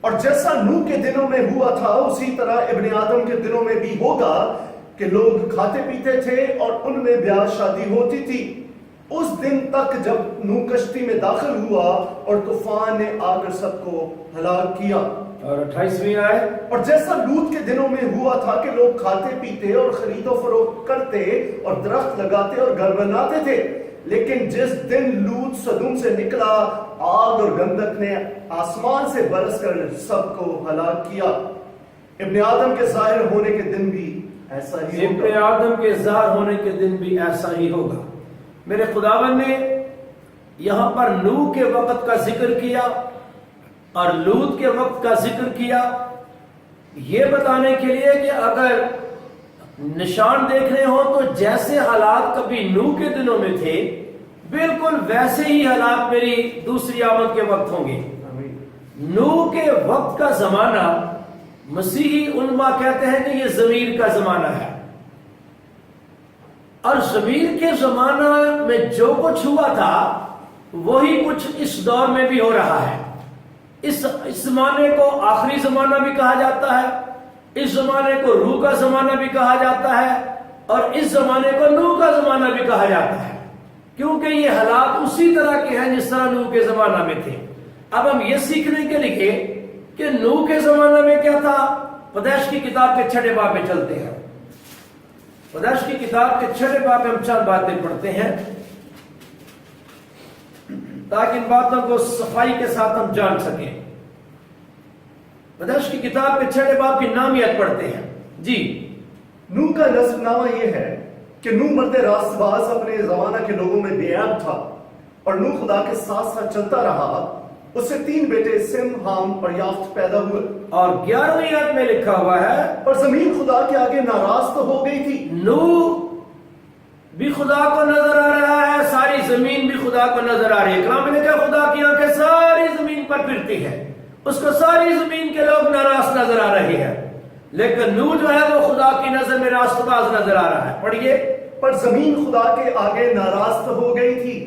اور جیسا نوح کے دنوں میں ہوا تھا اسی طرح ابن آدم کے دنوں میں بھی ہوگا کہ لوگ کھاتے پیتے تھے اور ان میں بیاہ شادی ہوتی تھی اس دن تک جب نوح کشتی میں داخل ہوا اور طوفان نے آ کر سب کو ہلاک کیا. اور 28ویں آیت. اور جیسا لوط کے دنوں میں ہوا تھا کہ لوگ کھاتے پیتے اور خرید و فروخت کرتے اور درخت لگاتے اور گھر بناتے تھے لیکن جس دن لوط سدوم سے نکلا آگ اور گندک نے آسمان سے برس کر سب کو ہلاک کیا. ابن آدم کے ظاہر ہونے کے دن بھی ایسا ہی ہوگا. ابن آدم کے ظاہر ہونے کے دن بھی ایسا ہی ہوگا. میرے خداوند نے یہاں پر نوح کے وقت کا ذکر کیا اور لوط کے وقت کا ذکر کیا یہ بتانے کے لیے کہ اگر نشان دیکھنے ہو تو جیسے حالات کبھی نوح کے دنوں میں تھے بالکل ویسے ہی حالات میری دوسری آمد کے وقت ہوں گے. نوح کے وقت کا زمانہ مسیحی علماء کہتے ہیں کہ یہ ضمیر کا زمانہ ہے اور ضمیر کے زمانہ میں جو کچھ ہوا تھا وہی کچھ اس دور میں بھی ہو رہا ہے. اس زمانے کو آخری زمانہ بھی کہا جاتا ہے, اس زمانے کو روح کا زمانہ بھی کہا جاتا ہے اور اس زمانے کو نوح کا زمانہ بھی کہا جاتا ہے کیونکہ یہ حالات اسی طرح کے ہیں جس طرح نوح کے زمانہ میں تھے. اب ہم یہ سیکھنے کے لیے کہ نوح کے زمانہ میں کیا تھا پیدائش کی کتاب کے 6 باب میں چلتے ہیں. پیدائش کی کتاب کے 6 باب میں ہم چند باتیں پڑھتے ہیں تاکہ ان باتوں کو صفائی کے ساتھ ہم جان سکیں. پیدائش کی کتاب کے 6 باب کی نامیت پڑھتے ہیں. جی نوح کا نسب نامہ یہ ہے کہ نوح مرد راست باز اپنے زمانہ کے لوگوں میں بے عیب تھا اور نوح خدا کے ساتھ ساتھ چلتا رہا. اس سے 3 بیٹے سم حام اور یافت پیدا ہوئے. اور 11ویں آیت میں لکھا ہوا ہے اور زمین خدا کے آگے ناراض تو ہو گئی تھی. نوح بھی خدا کو نظر آ رہا ہے, ساری زمین بھی خدا کو نظر آ رہی ہے. کلام نے کہا خدا کی آنکھیں ساری زمین پر پھرتی ہے, اس کو ساری زمین کے لوگ ناراض نظر آ رہے ہیں لیکن نوح جو ہے وہ خدا کی نظر میں راست باز نظر آ رہا ہے. پڑھیے. پر زمین خدا کے آگے ناراض تو ہو گئی تھی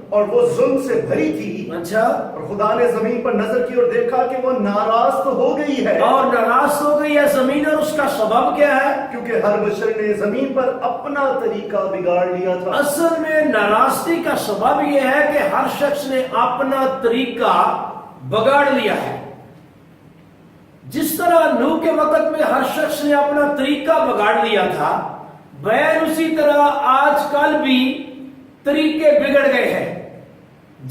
اور وہ ظلم سے بھری تھی. اچھا. اور خدا نے زمین پر نظر کی اور دیکھا کہ وہ ناراض تو ہو گئی ہے. اور ناراض ہو گئی ہے زمین اور اس کا سبب کیا ہے؟ کیونکہ ہر بشر نے زمین پر اپنا طریقہ بگاڑ لیا تھا. اصل میں ناراضگی کا سبب یہ ہے کہ ہر شخص نے اپنا طریقہ بگاڑ لیا ہے. جس طرح نوح کے وقت میں ہر شخص نے اپنا طریقہ بگاڑ لیا تھا بین اسی طرح آج کل بھی طریقے بگڑ گئے ہیں.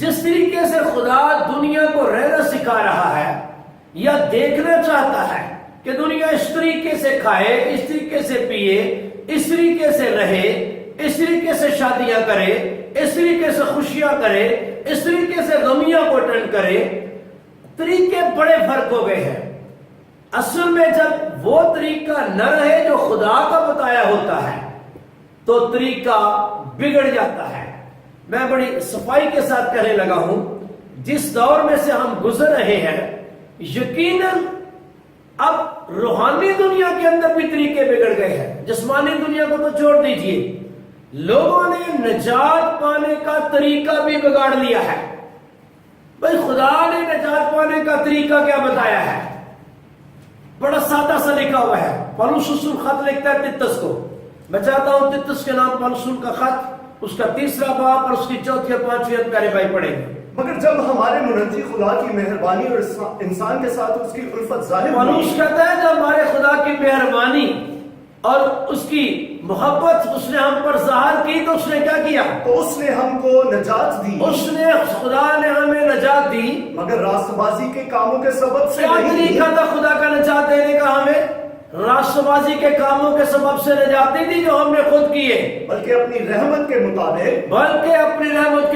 جس طریقے سے خدا دنیا کو رہنا سکھا رہا ہے یا دیکھنا چاہتا ہے کہ دنیا اس طریقے سے کھائے, اس طریقے سے پیے, اس طریقے سے رہے, اس طریقے سے شادیاں کرے, اس طریقے سے خوشیاں کرے, اس طریقے سے غمیاں کو اٹینڈ کرے, طریقے بڑے فرق ہو گئے ہیں. اصل میں جب وہ طریقہ نہ رہے جو خدا کا بتایا ہوتا ہے تو طریقہ بگڑ جاتا ہے. میں بڑی صفائی کے ساتھ کہنے لگا ہوں جس دور میں سے ہم گزر رہے ہیں یقیناً اب روحانی دنیا کے اندر بھی طریقے بگڑ گئے ہیں. جسمانی دنیا کو تو چھوڑ دیجئے, لوگوں نے نجات پانے کا طریقہ بھی بگاڑ لیا ہے. بھائی خدا نے نجات پانے کا طریقہ کیا بتایا ہے؟ بڑا سادہ سا لکھا ہوا ہے. پولس رسول خط لکھتا ہے تیتس کو. میں چاہتا ہوں تیتس کے نام پولس رسول کا خط اس کا 3 باب اور اس کی 4 اور 5 پیارے بھائی پڑھیں گے. مگر جب ہمارے منجی خدا کی مہربانی اور انسان کے ساتھ اس کی الفت ظاہر ہوئی. پولس کہتا ہے جب ہمارے خدا کی مہربانی اور اس کی محبت اس نے ہم پر ظاہر کی تو اس نے کیا کیا؟ تو اس نے ہم کو نجات دی. خدا نے ہمیں نجات دی مگر راست بازی کے کاموں کے سبب سے کیا نہیں. طریقہ تھا خدا کا نجات دینے کا؟ ہمیں راست بازی کے کاموں کے سبب سے نجات نہیں دی جو ہم نے خود کیے بلکہ اپنی رحمت کے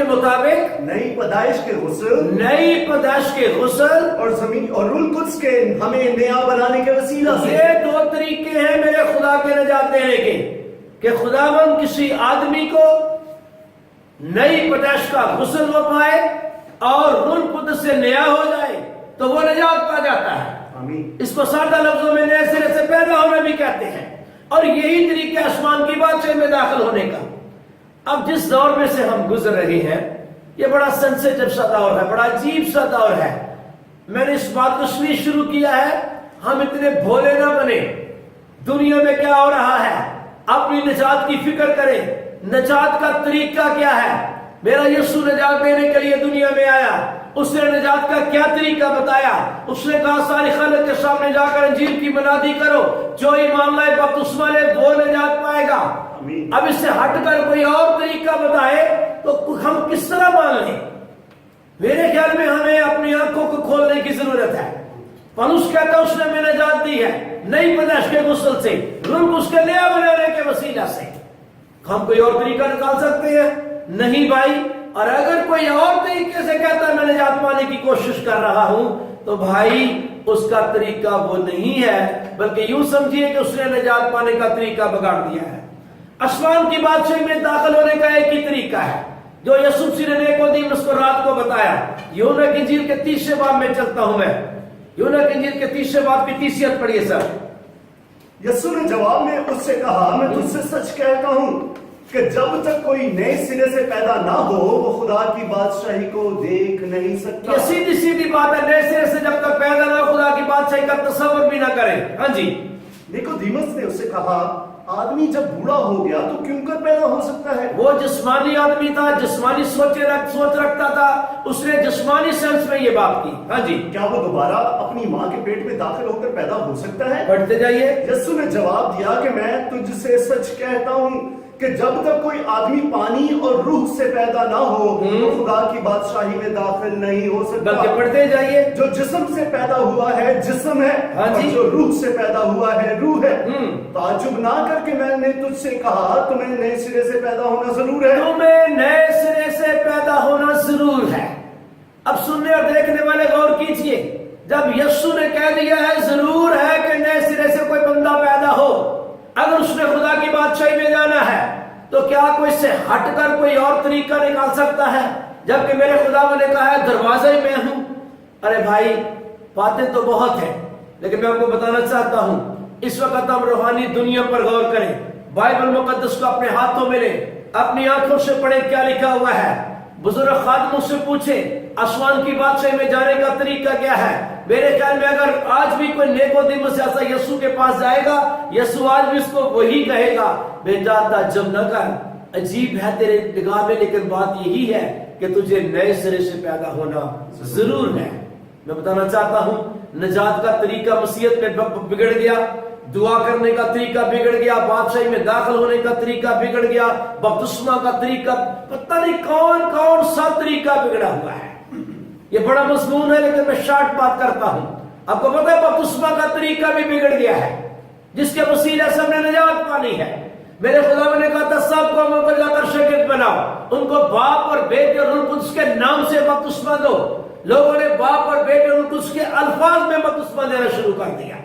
مطابق نئی پیدائش کے غسل اور زمین اور روح القدس کے ہمیں نیا بنانے کے وسیلہ سے. یہ 2 طریقے ہیں میرے خدا کے نجات دینے کے کہ خداوند کسی آدمی کو نئی پیدائش کا غسل ہو پائے اور روح القدس سے نیا ہو جائے تو وہ نجات پا جاتا ہے. اس کو سادہ لفظوں میں نئے سرے سے پیدا ہونا بھی کہتے ہیں اور یہی طریقہ آسمان کی بادشاہی میں داخل ہونے کا. اب جس دور میں سے ہم گزر رہے ہیں یہ بڑا سینسیٹیو سا دور ہے, بڑا عجیب سا دور ہے. میں نے اس بات کو سنی شروع کیا ہے ہم اتنے بھولے نہ بنے. دنیا میں کیا ہو رہا ہے اپنی نجات کی فکر کریں. نجات کا طریقہ کیا ہے؟ میرا یسوع نجات دینے کے لیے دنیا میں آیا. اس نے نجات کا کیا طریقہ بتایا؟ اس نے کہا ساری خلق کے سامنے جا کر انجیل کی منادی کرو. جو ایمان لائے بپتسمہ لے وہ نجات پائے گا. اب اس سے ہٹ کر کوئی اور طریقہ بتائے تو ہم کس طرح مان لیں؟ میرے خیال میں ہمیں اپنی آنکھوں کو کھولنے کی ضرورت ہے. پولس کہتا ہے اس نے ہمیں نجات دی ہے نئی پیدائش کے غسل سے، روح اس کے نیا بنانے کے وسیلہ سے. ہم کوئی اور طریقہ نکال سکتے ہیں؟ نہیں بھائی. اور اگر کوئی اور طریقے سے کہتا ہے میں نجات پانے کی کوشش کر رہا ہوں تو بھائی اس کا طریقہ وہ نہیں ہے، بلکہ یوں سمجھیے کہ اس نے نجات پانے کا طریقہ بگاڑ دیا ہے. آسمان کی بادشاہی میں داخل ہونے کا ایک ہی طریقہ ہے جو یسوع مسیح نے نیقودیمس کو رات کو بتایا. یوحنا کی انجیل کے 30 باب میں چلتا ہوں میں. یوحنا کی انجیل کے 30 باب کی 30 پڑھیے سر. یسوع نے جواب میں اس سے کہا میں تجھ سے سچ کہتا ہوں کہ جب تک کوئی نئے سرے سے پیدا نہ ہو وہ خدا کی بادشاہی کو دیکھ نہیں سکتا. یہ سیدھی سیدھی بات ہے. نئے سرے سے جب تک پیدا نہ ہو خدا کی بادشاہی کا تصور بھی نہ کرے. ہاں جی. نیقودیمس نے اس سے کہا آدمی جب بوڑھا ہو گیا تو کیوں کر پیدا ہو سکتا ہے؟ وہ جسمانی آدمی تھا، جسمانی سوچ رکھتا تھا. اس نے جسمانی سینس میں یہ بات کی. ہاں جی. کیا وہ دوبارہ اپنی ماں کے پیٹ میں داخل ہو کر پیدا ہو سکتا ہے؟ پڑھتے جائیے. یسوع نے جواب دیا کہ میں تجھ سے سچ کہتا ہوں کہ جب تک کوئی آدمی پانی اور روح سے پیدا نہ ہو وہ خدا کی بادشاہی میں داخل نہیں ہو سکتا. بلکہ پڑھتے جائیے. جو جسم سے پیدا ہوا ہے جسم ہے اور جو روح سے پیدا ہوا ہے روح ہے. تعجب نہ کر کے میں نے تجھ سے کہا تمہیں نئے سرے سے پیدا ہونا ضرور ہے. تمہیں نئے سرے سے پیدا ہونا ضرور ہے. اب سننے اور دیکھنے والے غور کیجئے. جب یسوع نے کہہ دیا ہے ضرور ہے کہ نئے سرے سے کوئی بندہ پیدا ہو، اگر اس نے خدا کی بادشاہی میں جانا ہے تو کیا کوئی سے ہٹ کر کوئی اور طریقہ نکال سکتا ہے؟ جبکہ میرے خدا نے کہا ہے دروازے میں ہوں. ارے بھائی باتیں تو بہت ہیں لیکن میں آپ کو بتانا چاہتا ہوں اس وقت ہم روحانی دنیا پر غور کریں. بائبل مقدس کو اپنے ہاتھوں میں لیں، اپنی آنکھوں سے پڑھیں کیا لکھا ہوا ہے. بزرگ خادموں سے پوچھیں آسمان کی بادشاہی میں جانے کا طریقہ کیا ہے. میرے خیال میں اگر آج بھی کوئی نیقودیمس ایسا یسوع کے پاس جائے گا یسوع آج بھی اس کو وہی کہے گا بیٹا تعجب نہ کر، عجیب ہے تیرے نگاہ میں لیکن بات یہی ہے کہ تجھے نئے سرے سے پیدا ہونا ضرور ہے. میں بتانا چاہتا ہوں نجات کا طریقہ مسیحیت میں بگڑ گیا، دعا کرنے کا طریقہ بگڑ گیا، بادشاہی میں داخل ہونے کا طریقہ بگڑ گیا، بپتسمہ کا طریقہ پتہ نہیں کون سا طریقہ بگڑا ہوا ہے. یہ بڑا مضمون ہے لیکن میں شارٹ بات کرتا ہوں. آپ کو پتہ ہے بپتسمہ کا طریقہ بھی بگڑ گیا ہے جس کے وسیلے سے ہم نے نجات پانی ہے. میرے خدا نے کہا تھا سب قوموں کو جا کر شاگرد بناؤ، ان کو باپ اور بیٹے اور روح القدس کے نام سے بپتسمہ دو. لوگوں نے باپ اور بیٹے اور روح القدس کے الفاظ میں بپتسمہ دینا شروع کر دیا،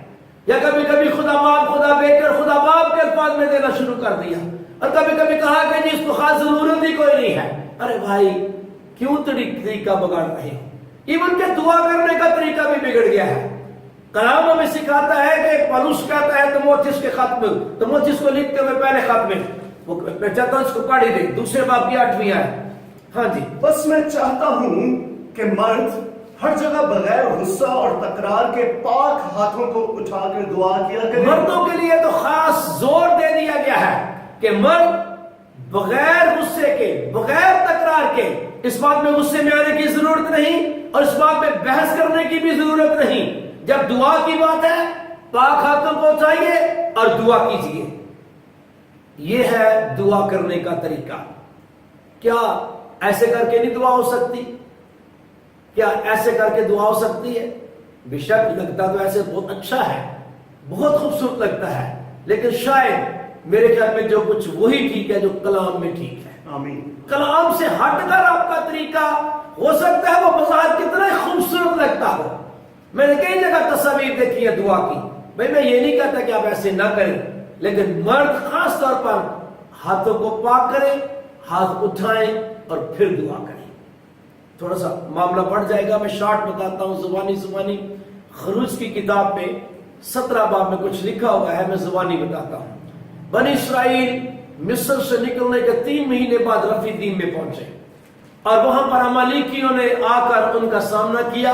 یا کبھی کبھی خدا باپ خدا بیٹے اور خدا باپ کے الفاظ میں دینا شروع کر دیا، اور کبھی کبھی کہا کہ جی اس کو خاص ضرورت ہی کوئی نہیں ہے. ارے بھائی کیوں طریقہ بگاڑ رہے ہیں؟ ایون کہ دعا کرنے کا طریقہ بھی بگڑ گیا ہے. کلام ہمیں سکھاتا ہے کہ پولس کہتا ہے تموتھیوس کے خط میں، تموتھیوس کو لکھتے ہوئے پہلے خط میں میں چاہتا ہوں اس کو پڑھ دیں 2 باب کی 8ویں آیت. ہاں جی. بس میں چاہتا ہوں کہ مرد ہر جگہ بغیر غصہ اور تکرار کے پاک ہاتھوں کو اٹھا کر دعا کیا کریں. مردوں کے لیے تو خاص زور دے دیا گیا ہے کہ مرد بغیر غصے کے بغیر تکرار کے، اس بات میں غصے میں آنے کی ضرورت نہیں اور اس بات میں بحث کرنے کی بھی ضرورت نہیں. جب دعا کی بات ہے پاک ہاتھوں کو اٹھائیے اور دعا کیجیے. یہ ہے دعا کرنے کا طریقہ. کیا ایسے کر کے نہیں دعا ہو سکتی؟ کیا ایسے کر کے دعا ہو سکتی ہے؟ بے شک لگتا تو ایسے بہت اچھا ہے، بہت خوبصورت لگتا ہے، لیکن شاید میرے خیال میں جو کچھ وہی ٹھیک ہے جو کلام میں ٹھیک ہے. آمین. کلام سے ہٹ کر آپ کا طریقہ ہو سکتا ہے وہ بظاہر کتنا خوبصورت لگتا ہو. میں نے کئی جگہ تصاویر دیکھی ہے دعا کی. بھائی میں یہ نہیں کہتا کہ آپ ایسے نہ کریں، لیکن مرد خاص طور پر ہاتھوں کو پاک کریں، ہاتھ اٹھائیں اور پھر دعا کریں. تھوڑا سا معاملہ بڑھ جائے گا، میں شارٹ بتاتا ہوں زبانی. خروج کی کتاب میں 17 باب میں کچھ لکھا ہوا ہے، میں زبانی بتاتا ہوں. بنی اسرائیل مصر سے نکلنے کے 3 مہینے بعد رفیدیم میں پہنچے اور وہاں پر عمالیکیوں نے آ کر ان کا سامنا کیا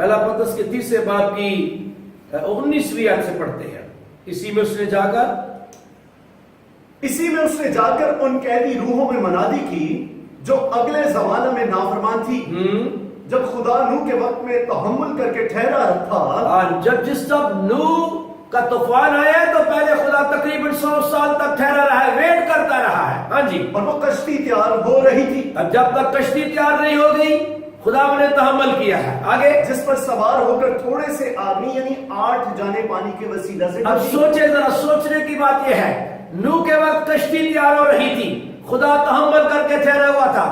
پہلا پترس کے 30 باب کی 19ویں آیت سے پڑھتے ہیں. اسی میں اس نے جا کر ان قیدی روحوں میں منادی کی جو اگلے زمانہ میں نافرمان تھی، جب خدا نوح کے وقت میں تحمل کر کے ٹھہرا تھا. جب نوح کا طوفان آیا تو پہلے خدا تقریباً 100 سال تک ٹھہرا رہا ہے، ویٹ کرتا رہا ہے. ہاں جی. اور وہ کشتی تیار ہو رہی تھی. اب جب تک کشتی تیار نہیں ہو گئی خدا نے تحمل کیا ہے. آگے جس پر سوار ہو کر تھوڑے سے آدمی یعنی 8 جانے پانی کے وسیلہ سے. اب سوچے ذرا، سوچنے کی بات یہ ہے، نوح کے وقت کشتی تیار ہو رہی تھی، خدا تحمل کر کے ٹھہرا ہوا تھا.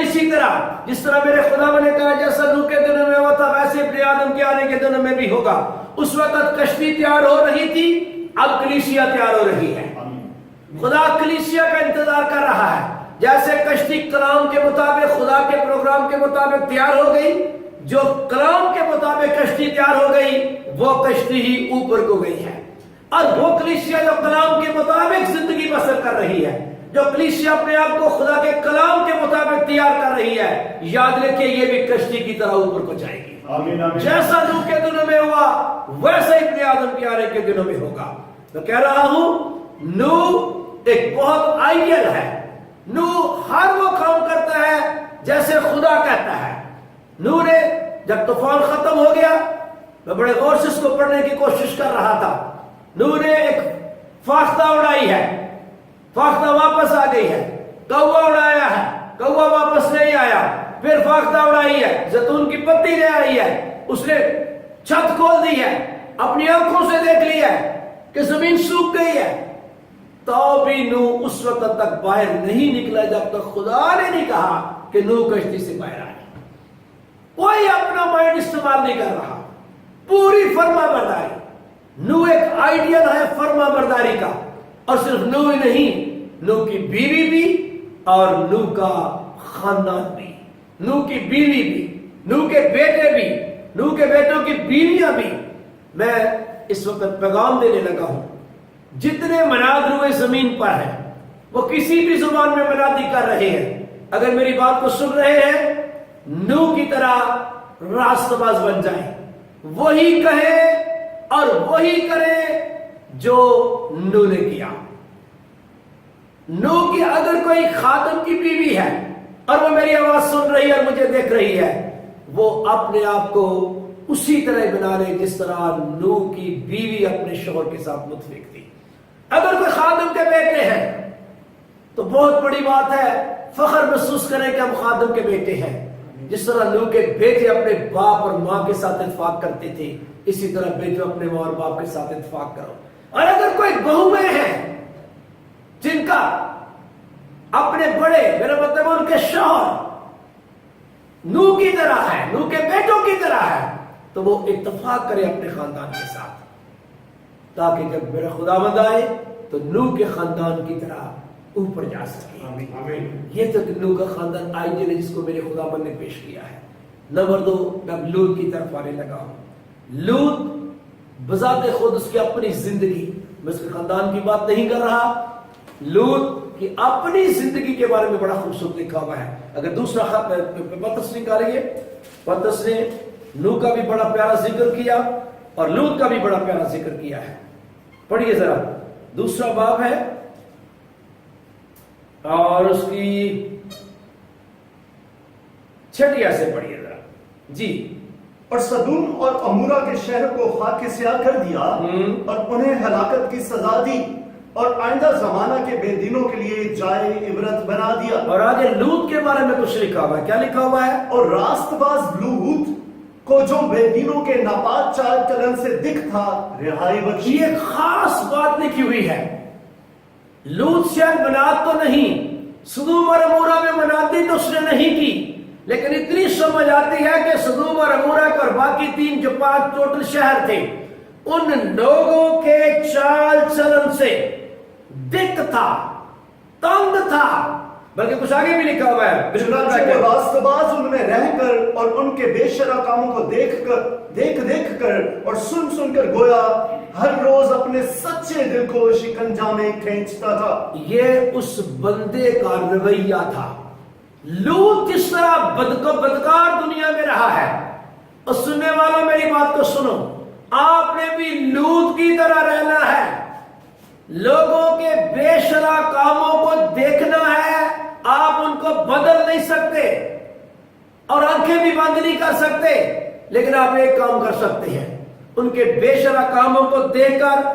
اسی طرح جس طرح میرے خدا نے کہا جیسا نوح کے دنوں میں ہوا تھا ویسے ابن آدم کے آنے کے دنوں میں بھی ہوگا. اس وقت کشتی تیار ہو رہی تھی، اب کلیسیا تیار ہو رہی ہے. خدا کلیسیا کا انتظار کر رہا ہے. جیسے کشتی کلام کے مطابق خدا کے پروگرام کے مطابق تیار ہو گئی، جو کلام کے مطابق کشتی تیار ہو گئی وہ کشتی ہی اوپر کو گئی ہے. اور وہ کلیسیا جو کلام کے مطابق زندگی بسر کر رہی ہے، جو کلیسیا اپنے آپ کو خدا کے کلام کے مطابق تیار کر رہی ہے، یاد رکھیے یہ بھی کشتی کی طرح اوپر کو جائے گی. آمین آمین. جیسا نوح کے دنوں میں ہوا ویسا ابن آدم کے آنے کے دنوں میں ہوگا. میں کہہ رہا ہوں نوح ایک بہت آئیڈیل ہے. نوح ہر وہ کام کرتا ہے جیسے خدا کہتا ہے. نوح نے جب طوفان ختم ہو گیا، میں بڑے غور سے اس کو پڑھنے کی کوشش کر رہا تھا. نوح نے ایک فاختہ اڑائی ہے، فاختہ واپس آ گئی ہے. کوا اڑایا ہے، کوا واپس نہیں آیا. پھر فاختہ اڑائی ہے، زیتون کی پتی لے آئی ہے. اس نے چھت کھول دی ہے، اپنی آنکھوں سے دیکھ لی ہے کہ زمین سوکھ گئی ہے. تو بھی نوح اس وقت تک باہر نہیں نکلا جب تک خدا نے نہیں کہا کہ نوح کشتی سے باہر آئے. کوئی اپنا مائنڈ استعمال نہیں کر رہا، پوری فرما برداری. نوح ایک آئیڈیل ہے فرما برداری کا. اور صرف نوح ہی نہیں، نوح کی بیوی بھی اور نوح کا خاندان بھی، نوح کی بیوی بھی، نوح کے بیٹے بھی، نوح کے بیٹوں کی بیویاں بھی. میں اس وقت پیغام دینے لگا ہوں، جتنے مناد روئے زمین پر ہیں وہ کسی بھی زبان میں منادی کر رہے ہیں. اگر میری بات کو سن رہے ہیں، نوح کی طرح راست باز بن جائیں، وہی کہیں اور وہی کریں جو نوح نے کیا. نوح کی اگر کوئی خادم کی بیوی ہے اور وہ میری آواز سن رہی ہے اور مجھے دیکھ رہی ہے، وہ اپنے آپ کو اسی طرح بنا لے جس طرح نوح کی بیوی اپنے شوہر کے ساتھ متفق تھی. اگر کوئی خادم کے بیٹے ہیں تو بہت بڑی بات ہے، فخر محسوس کریں کہ ہم خادم کے بیٹے ہیں. جس طرح نوح کے بیٹے اپنے باپ اور ماں کے ساتھ اتفاق کرتے تھے، اسی طرح بیٹے اپنے ماں اور باپ کے ساتھ اتفاق کرو. اور اگر کوئی بہویں ہیں جن کا اپنے بڑے، میرا مطلب ان کے شوہر نوح کی طرح ہے، نوح کے بیٹوں کی طرح ہے، تو وہ اتفاق کرے اپنے خاندان کے ساتھ، تاکہ جب میرا خداوند آئے تو نوح کے خاندان کی طرح اوپر جا سکے. آمین. یہ تو نوح کا خاندان آئیڈیل ہے جس کو میرے خداوند نے پیش کیا ہے. نمبر 2، میں لوط کی طرف آنے لگا ہوں. لوط بذات خود اس کی اپنی زندگی، میں اس کے خاندان کی بات نہیں کر رہا، لوط کی اپنی زندگی کے بارے میں بڑا خوبصورت لکھا ہوا ہے. اگر دوسرا خط پترس نکالیے، پترس نے نوح کا بھی بڑا پیارا ذکر کیا اور لوط کا بھی بڑا پیارا ذکر کیا ہے. پڑھیے ذرا، دوسرا باب ہے اور اس کی 6 آیت سے پڑھیے ذرا. جی. اور سدوم اور عمورہ کے شہر کو خاک سیاہ کر دیا اور انہیں ہلاکت کی سزا دی اور آئندہ زمانہ کے بے دینوں کے لیے جائے عبرت بنا دیا. اور آگے لوط کے بارے میں کچھ لکھا ہوا ہے. کیا لکھا ہوا ہے؟ اور راست باز لوط کو جو بے دینوں کے ناپاک چال چلن سے دکھ تھا رہائی بخشی. یہ خاص بات لکھی ہوئی ہے. لوط شاید مناد تو نہیں، سدوم اور عمورہ میں منادی تو اس نے نہیں کی، لیکن اتنی سمجھ آتی ہے کہ سدوم اور عمورہ اور باقی 3 جو 5 ٹوٹل شہر تھے، ان لوگوں کے چال چلن سے دکھ تھا، تنگ تھا. بلکہ کچھ آگے بھی لکھا ہوا ہے، چنانچہ وہ راست باز ان میں رہ کر اور ان کے بے شرع کاموں کو دیکھ کر اور سن کر گویا ہر روز اپنے سچے دل کو شکنجہ میں کھینچتا تھا. یہ اس بندے کا رویہ تھا. لوط کس طرح بدکار دنیا میں رہا ہے، اور سننے والوں میری بات کو سنو، آپ نے بھی لوط کی طرح رہنا ہے، لوگوں کے بے شرع کاموں کو دیکھنا ہے، آپ ان کو بدل نہیں سکتے اور آنکھیں بھی بند نہیں کر سکتے، لیکن آپ ایک کام کر سکتے ہیں، ان کے بے شرع کاموں کو دیکھ کر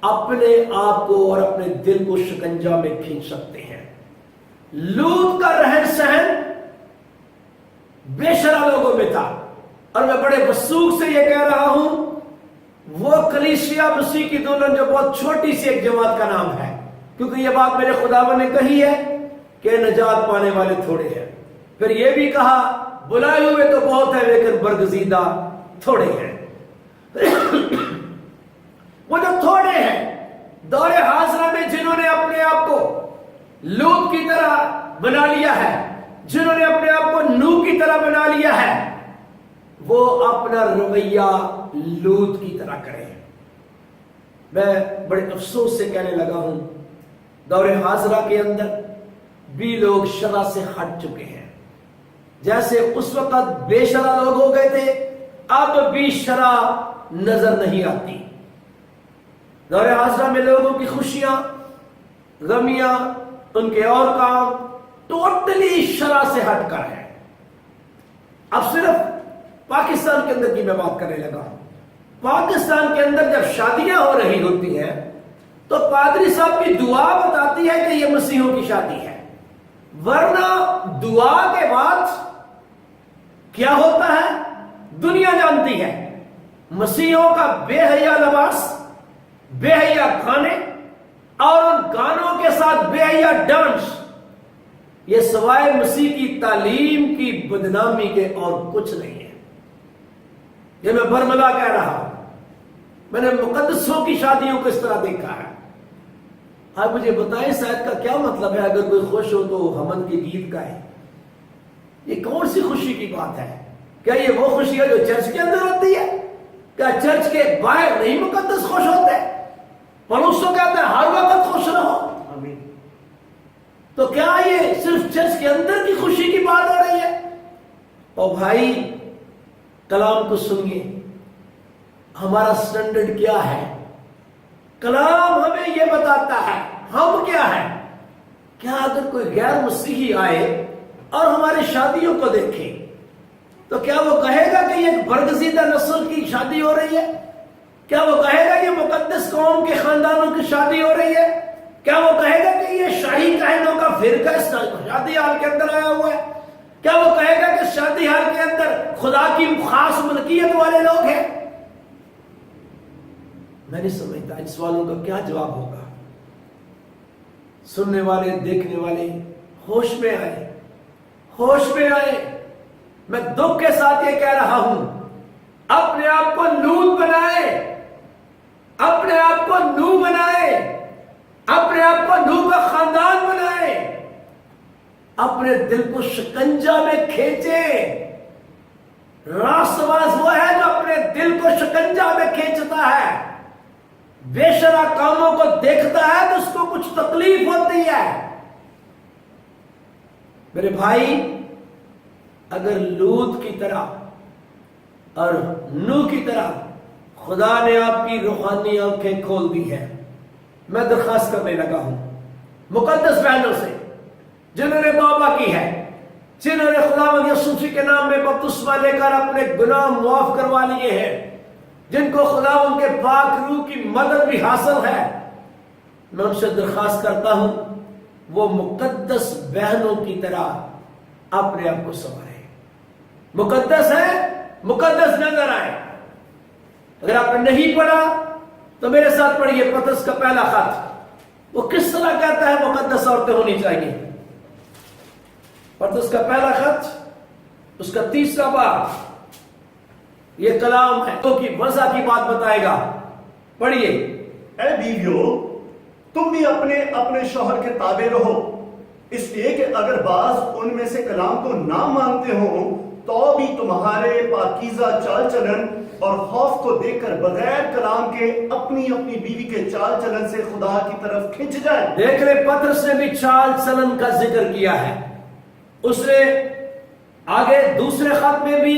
اپنے آپ کو اور اپنے دل کو شکنجہ میں کھینچ سکتے ہیں۔ لوط کا رہن سہن بے شرع لوگوں میں تھا، اور میں بڑے وثوق سے یہ کہہ رہا ہوں، وہ کلیسیا مسیح کی دلہن جو بہت چھوٹی سی ایک جماعت کا نام ہے، کیونکہ یہ بات میرے خداوند نے کہی ہے کہ نجات پانے والے تھوڑے ہیں، پھر یہ بھی کہا بلائے ہوئے تو بہت ہے لیکن برگزیدہ تھوڑے ہیں۔ وہ جو تھوڑے ہیں دور حاضرہ میں جنہوں نے اپنے آپ کو لوط کی طرح بنا لیا ہے، جنہوں نے اپنے آپ کو نوح کی طرح بنا لیا ہے، وہ اپنا رویہ لوط کی طرح کریں۔ میں بڑے افسوس سے کہنے لگا ہوں، دور حاضرہ کے اندر بھی لوگ شرع سے ہٹ چکے ہیں، جیسے اس وقت بے شرع لوگ ہو گئے تھے، اب بھی شرع نظر نہیں آتی۔ دور حاضرہ میں لوگوں کی خوشیاں، غمیاں، ان کے اور کام ٹوٹلی شرع سے ہٹ کر ہے۔ اب صرف پاکستان کے اندر کی میں بات کرنے لگا ہوں۔ پاکستان کے اندر جب شادیاں ہو رہی ہوتی ہیں تو پادری صاحب کی دعا بتاتی ہے کہ یہ مسیحوں کی شادی ہے، ورنہ دعا کے بعد کیا ہوتا ہے دنیا جانتی ہے۔ مسیحوں کا بے حیا لباس، بے حیا کھانے اور ان گانوں کے ساتھ بے حیا ڈانس، یہ سوائے مسیح کی تعلیم کی بدنامی کے اور کچھ نہیں ہے۔ یہ میں برملا کہہ رہا ہوں، میں نے مقدسوں کی شادیوں کو اس طرح دیکھا ہے۔ آپ مجھے بتائیں شاید کا کیا مطلب ہے اگر کوئی خوش ہو تو حمد کے گیت گائے؟ یہ کون سی خوشی کی بات ہے؟ کیا یہ وہ خوشی ہے جو چرچ کے اندر ہوتی ہے؟ کیا چرچ کے باہر نہیں مقدس خوش ہوتے؟ پولس تو کہتا ہے ہر وقت خوش رہو۔ آمین۔ تو کیا یہ صرف چرچ کے اندر کی خوشی کی بات ہو رہی ہے؟ اور بھائی کلام کو سنیے، ہمارا سٹینڈرڈ کیا ہے؟ کلام ہمیں یہ بتاتا ہے ہم کیا ہے۔ کیا اگر کوئی غیر مسیحی آئے اور ہماری شادیوں کو دیکھے تو کیا وہ کہے گا کہ یہ برگزیدہ نسل کی شادی ہو رہی ہے؟ کیا وہ کہے گا یہ مقدس قوم کے خاندانوں کی شادی ہو رہی ہے؟ کیا وہ کہے گا کہ یہ شاہی کہنوں کا فرقہ شادی ہال کے اندر آیا ہوا ہے؟ کیا وہ کہے گا کہ شادی ہال کے اندر خدا کی خاص ملکیت والے لوگ ہیں؟ میں نہیں سمجھتا ان سوالوں کا کیا جواب ہوگا۔ سننے والے، دیکھنے والے ہوش میں آئے، ہوش میں آئے۔ میں دکھ کے ساتھ یہ کہہ رہا ہوں، اپنے آپ کو لوط بنائے، اپنے آپ کو نوح بنائے، اپنے آپ کو نوح کا خاندان بنائے، اپنے دل کو شکنجہ میں کھینچے۔ راست باز وہ ہے جو اپنے دل کو شکنجہ میں کھینچتا ہے، بے شرع کاموں کو دیکھتا ہے تو اس کو کچھ تکلیف ہوتی ہے۔ میرے بھائی، اگر لوط کی طرح اور نوح کی طرح خدا نے آپ کی روحانی آنکھیں کھول دی ہیں، میں درخواست کرنے لگا ہوں مقدس بہنوں سے جنہوں نے توبہ کی ہے، جنہوں نے خداوند یسوع مسیح کے نام میں بپتسمہ لے کر اپنے گناہ معاف کروا لیے ہیں، جن کو خداوند کے پاک روح کی مدد بھی حاصل ہے، میں ان سے درخواست کرتا ہوں وہ مقدس بہنوں کی طرح اپنے آپ کو سنواریں۔ مقدس ہے، مقدس نظر آئے۔ اگر آپ نے نہیں پڑھا تو میرے ساتھ پڑھیے پترس کا پہلا خط، وہ کس طرح کہتا ہے مقدس عورتیں ہونی چاہیے۔ پترس کا پہلا خط، اس کا 3 باب، یہ کلام ہے تو کی وضع کی بات بتائے گا۔ پڑھیے۔ اے بیویو، تم بھی اپنے اپنے شوہر کے تابع رہو، اس لیے کہ اگر بعض ان میں سے کلام کو نہ مانتے ہوں تو بھی تمہارے پاکیزہ چال چلن اور خوف کو دیکھ کر بغیر کلام کے اپنی اپنی بیوی کے چال چلن سے خدا کی طرف کھنچ جائے۔ دیکھ لے، پترس نے بھی چال چلن کا ذکر کیا ہے۔ اس نے آگے دوسرے خط میں بھی